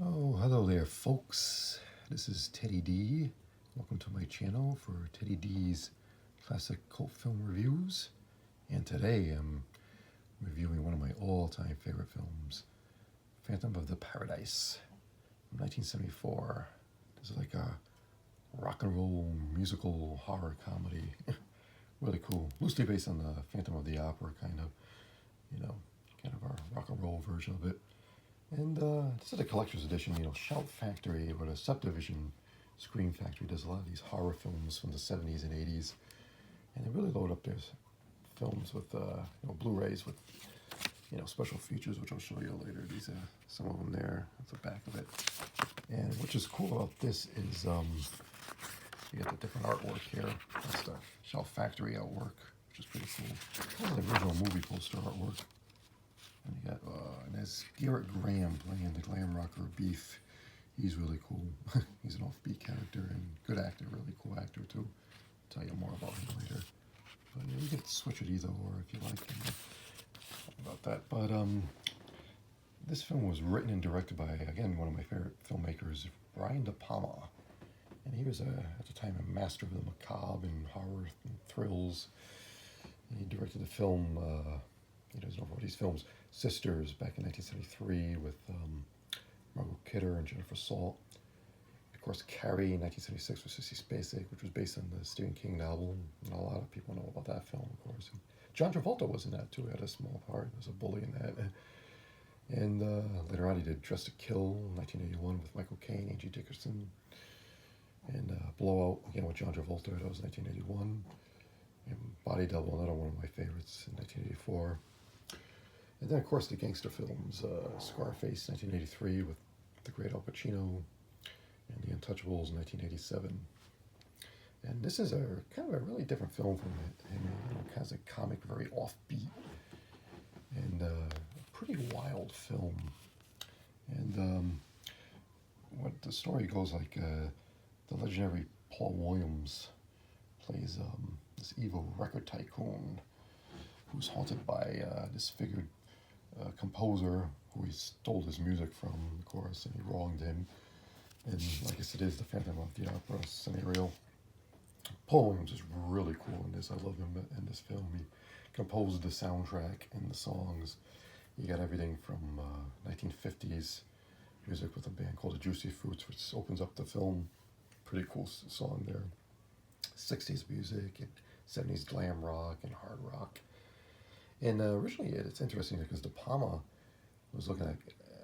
Oh, hello there, folks. This is Teddy D. Welcome to my channel for Teddy D's classic cult film reviews. And today I'm reviewing one of my all-time favorite films, Phantom of the Paradise, from 1974. This is like a rock and roll musical horror comedy. Really cool. Loosely based on the Phantom of the Opera, kind of a rock and roll version of it. And this is a collector's edition, Shout Factory or the Subdivision Screen Factory does a lot of these horror films from the 70s and 80s. And they really load up their films with, Blu-rays with, special features, which I'll show you later. These are some of them there at the back of it. And what is cool about this is you get the different artwork here. That's the Shout Factory artwork, which is pretty cool. This is the original movie poster artwork. And you got, and there's Garrett Graham playing the glam rocker Beef. He's really cool. He's an offbeat character and good actor, really cool actor too. I'll tell you more about him later. But yeah, you can switch it either or if you like. About that. But this film was written and directed by, again, one of my favorite filmmakers, Brian De Palma. And he was, at the time, a master of the macabre and horror and thrills. And he directed the film, he doesn't know about these films, Sisters, back in 1973 with Margot Kidder and Jennifer Salt. Of course, Carrie in 1976 with Sissy Spacek, which was based on the Stephen King novel. And a lot of people know about that film, of course. And John Travolta was in that too. He had a small part. He was a bully in that. And later on, he did Dressed to Kill in 1981 with Michael Caine, Angie Dickinson. And Blowout, again with John Travolta, that was 1981. And Body Double, another one of my favorites, in 1984. And then, of course, the gangster films, Scarface, 1983, with the great Al Pacino, and The Untouchables, 1987. And this is a kind of a really different film from him, kind of a comic, very offbeat, and a pretty wild film. And what the story goes like, the legendary Paul Williams plays this evil record tycoon who's haunted by this figured composer who he stole his music from, of course, and he wronged him. And I guess it is the Phantom of the Opera scenario. Paul Williams is really cool in this. I love him in this film. He composed the soundtrack and the songs. You got everything from 1950s music with a band called the Juicy Fruits, which opens up the film. Pretty cool song there. 60s music and 70s glam rock and hard rock. And originally, it's interesting because De Palma was looking at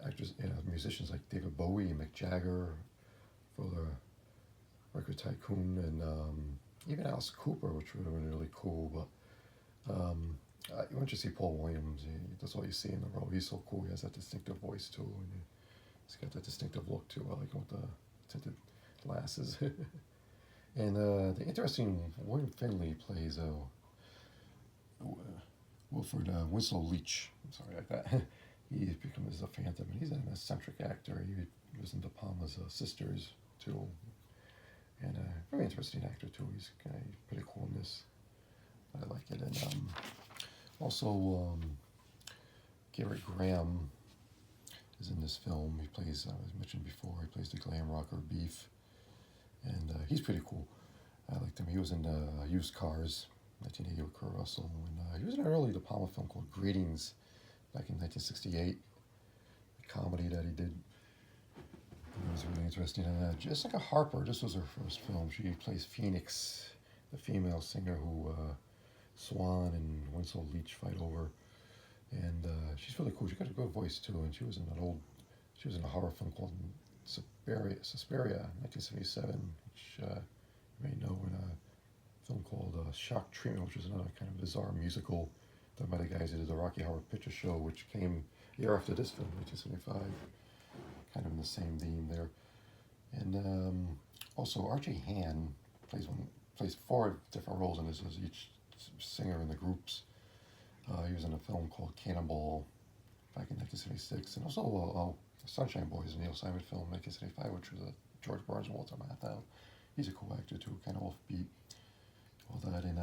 actors, musicians like David Bowie and Mick Jagger for the record tycoon, and even Alice Cooper, which would have been really cool. But once you see Paul Williams, that's all you see in the role. He's so cool. He has that distinctive voice too, and he's got that distinctive look too. I like him with the tinted glasses. And the interesting William Finley plays Wilfred Winslow Leach. I'm sorry, like that. He's become as a Phantom, and he's an eccentric actor. He was in De Palma's Sisters too, and a very interesting actor too. He's pretty cool in this. I like it. And also Garrett Graham is in this film. He plays, as mentioned before, he plays the glam rocker Beef, and he's pretty cool. I liked him. He was in Used Cars, 1980 with Kurt Russell, and he was in an early De Palma film called Greetings back in 1968, the comedy that he did. It was really interesting. And Jessica Harper, this was her first film. She plays Phoenix, the female singer who Swan and Winslow Leach fight over, and she's really cool. She got a good voice too, and she was in a horror film called Suspiria, 1977, which you may know, in a film called Shock Treatment, which is another kind of bizarre musical done by the guys who did the Rocky Horror Picture Show, which came a year after this film, 1975, kind of in the same theme there. And also Archie Han plays 4 different roles in this as each singer in the groups. He was in a film called Cannonball back in 1976, and also Sunshine Boys, a Neil Simon film, 1975, which was a George Burns and Walter Matthau. He's a cool actor too, kind of offbeat. All that. And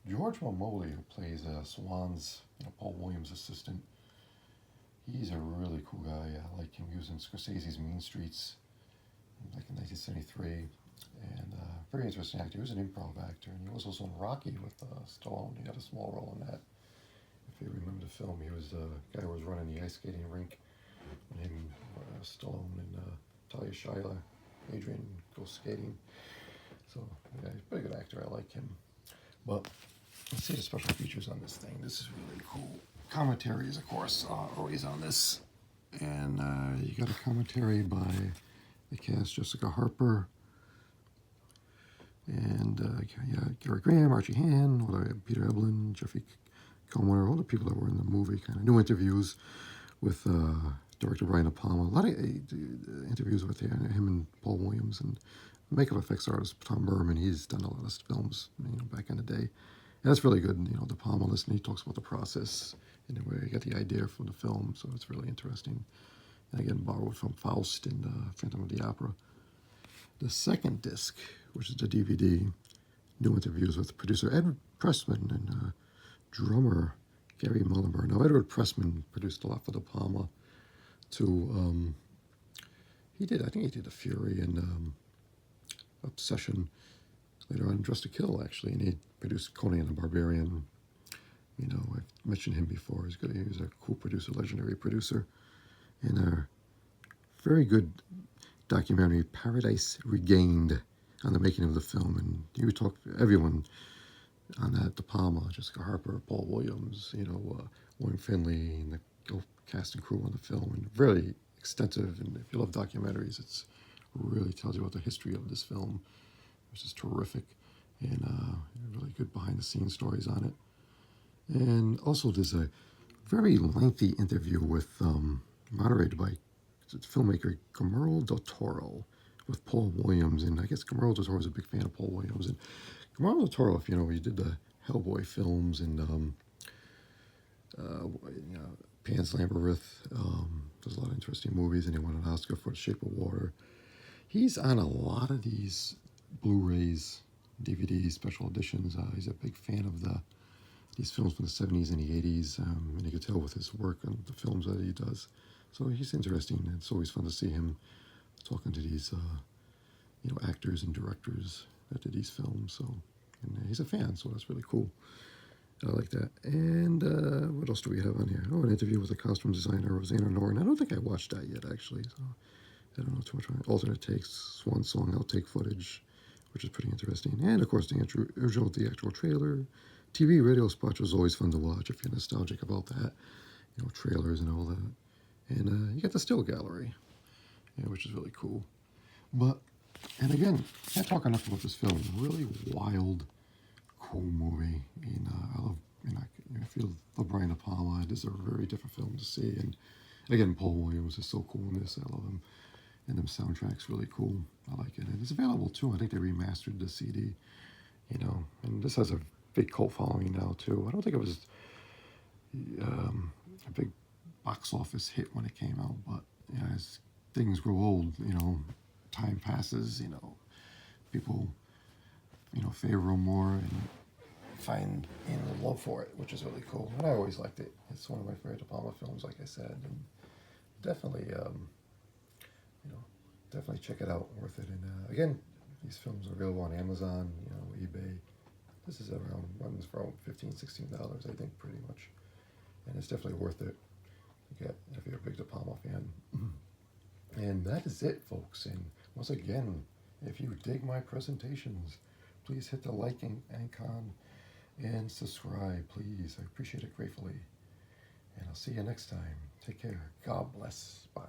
George Momoli, who plays Swan's, Paul Williams' assistant, He's a really cool guy. I like him. He was in Scorsese's Mean Streets, like in 1973, and very interesting actor. He was an improv actor, and he was also in Rocky with Stallone. He had a small role in that. If you remember the film, he was the guy who was running the ice skating rink. And him, Stallone, and Talia Shire, Adrian go skating. So yeah, he's a pretty good actor. I like him. But let's see the special features on this thing. This is really cool. Commentaries, of course, always on this. And you got a commentary by the cast: Jessica Harper, and Gary Graham, Archie Han, Peter Evelyn, Jeffrey Comer, all the people that were in the movie. Kind of new interviews with director Brian Palma. A lot of interviews with him and Paul Williams, and makeup effects artist Tom Berman. He's done a lot of films, back in the day. And that's really good. De Palma, listen, he talks about the process and where he got the idea from the film, so it's really interesting. And again, borrowed from Faust and Phantom of the Opera. The second disc, which is the DVD, new interviews with producer Edward Pressman and drummer Gary Mullenberg. Now, Edward Pressman produced a lot for De Palma, too. I think he did The Fury and Obsession. Later on, Dressed to Kill, actually, and he produced Conan the Barbarian. I've mentioned him before. He's good. He was a cool producer, legendary producer, and a very good documentary, Paradise Regained, on the making of the film. And you talk to everyone on that: De Palma, Jessica Harper, Paul Williams, William Finley, and the whole cast and crew on the film, and really extensive. And if you love documentaries, it's really tells you about the history of this film, which is terrific, and really good behind-the-scenes stories on it. And also, there's a very lengthy interview with moderated by filmmaker Guillermo del Toro with Paul Williams, and I guess Guillermo del Toro is a big fan of Paul Williams. And Guillermo del Toro, if he did the Hellboy films and Pan's Labyrinth. There's a lot of interesting movies, and he won an Oscar for The Shape of Water. He's on a lot of these Blu-rays, DVDs, special editions. He's a big fan of these films from the 70s and the 80s, and you can tell with his work on the films that he does. So he's interesting. It's always fun to see him talking to these, actors and directors that did these films. So, and he's a fan, so that's really cool. I like that. And what else do we have on here? Oh, an interview with the costume designer, Rosanna Norton. I don't think I watched that yet, actually. So I don't know too much on it. Alternate takes, Swan Song outtake footage, which is pretty interesting. And, of course, the original theatrical trailer. TV, radio spots was always fun to watch if you're nostalgic about that. Trailers and all that. And you got the still gallery, which is really cool. And again, can't talk enough about this film. Really wild, cool movie. And I love, if you love Brian De Palma, this is a very different film to see. And again, Paul Williams is so cool in this. I love him. And the soundtrack's really cool. I like it. And it's available too. I think they remastered the CD, and this has a big cult following now too. I don't think it was a big box office hit when it came out, but as things grow old, time passes, people, favor them more and find love for it, which is really cool. And I always liked it. It's one of my favorite De Palma films, like I said, and definitely, definitely check it out. Worth it. And again, these films are available on Amazon, eBay. This is runs for around $15, $16, I think, pretty much. And it's definitely worth it to get if you're a big De Palma fan. And that is it, folks. And once again, if you dig my presentations, please hit the like icon and subscribe, please. I appreciate it gratefully. And I'll see you next time. Take care. God bless. Bye.